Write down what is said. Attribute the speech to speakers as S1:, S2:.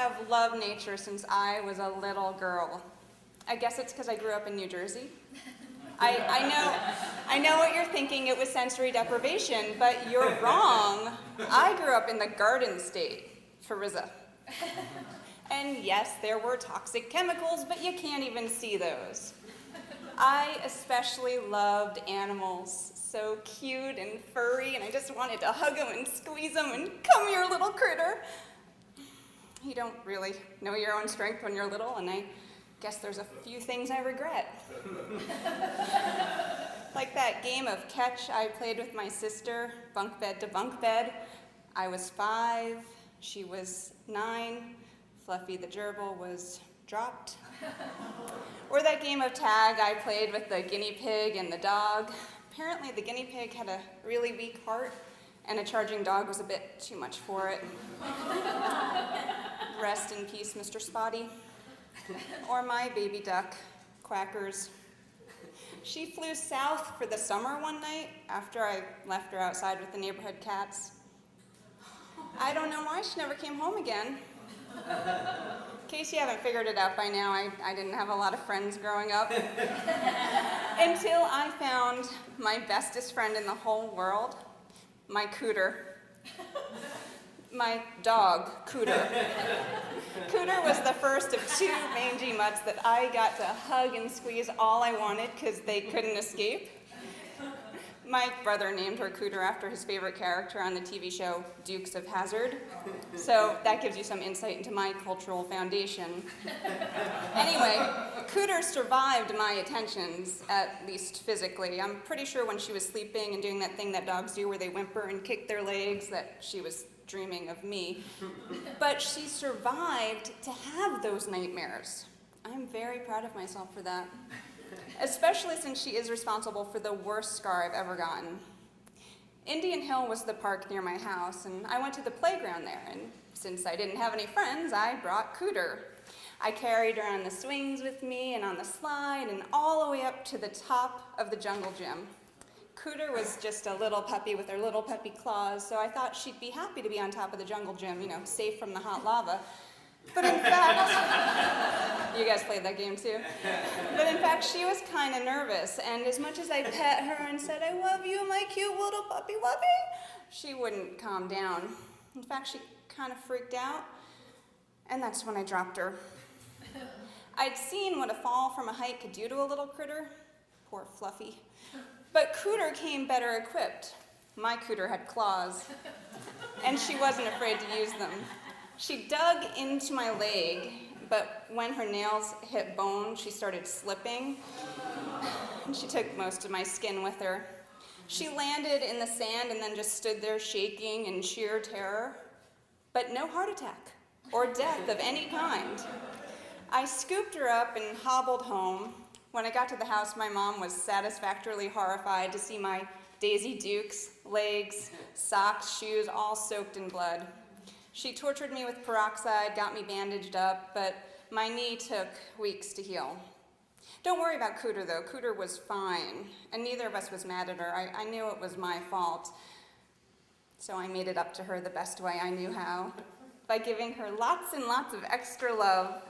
S1: have loved nature since I was a little girl. I guess it's because I grew up in New Jersey. I know what you're thinking, it was sensory deprivation, but you're wrong. I grew up in the Garden State, Fariza. And yes, there were toxic chemicals, but you can't even see those. I especially loved animals, so cute and furry, and I just wanted to hug them and squeeze them and come here, little critter. You don't really know your own strength when you're little, and I guess there's a few things I regret. Like that game of catch I played with my sister, bunk bed to bunk bed. I was 5, she was 9, Fluffy the gerbil was dropped. Or that game of tag I played with the guinea pig and the dog. Apparently the guinea pig had a really weak heart, and a charging dog was a bit too much for it. Rest in peace, Mr. Spotty. Or my baby duck, Quackers. She flew south for the summer one night after I left her outside with the neighborhood cats. I don't know why she never came home again. In case you haven't figured it out by now, I didn't have a lot of friends growing up. Until I found my bestest friend in the whole world, my cooter. My dog, Cooter. Cooter was the first of 2 mangy mutts that I got to hug and squeeze all I wanted because they couldn't escape. My brother named her Cooter after his favorite character on the TV show Dukes of Hazzard. So that gives you some insight into my cultural foundation. Anyway, Cooter survived my attentions, at least physically. I'm pretty sure when she was sleeping and doing that thing that dogs do where they whimper and kick their legs that she was dreaming of me. But she survived to have those nightmares. I'm very proud of myself for that. Especially since she is responsible for the worst scar I've ever gotten. Indian Hill was the park near my house, and I went to the playground there, and since I didn't have any friends, I brought Cooter. I carried her on the swings with me and on the slide and all the way up to the top of the jungle gym. Cooter was just a little puppy with her little puppy claws, so I thought she'd be happy to be on top of the jungle gym, you know, safe from the hot lava. But in fact, you guys played that game too? But in fact, she was kind of nervous, and as much as I pet her and said, "I love you, my cute little puppy wuppy," she wouldn't calm down. In fact, she kind of freaked out, and that's when I dropped her. I'd seen what a fall from a height could do to a little critter. Poor Fluffy. But Cooter came better equipped. My Cooter had claws, and she wasn't afraid to use them. She dug into my leg, but when her nails hit bone, she started slipping, and she took most of my skin with her. She landed in the sand and then just stood there shaking in sheer terror, but no heart attack or death of any kind. I scooped her up and hobbled home. When I got to the house, my mom was satisfactorily horrified to see my Daisy Dukes, legs, socks, shoes, all soaked in blood. She tortured me with peroxide, got me bandaged up, but my knee took weeks to heal. Don't worry about Cooter, though. Cooter was fine, and neither of us was mad at her. I knew it was my fault, so I made it up to her the best way I knew how, by giving her lots and lots of extra love.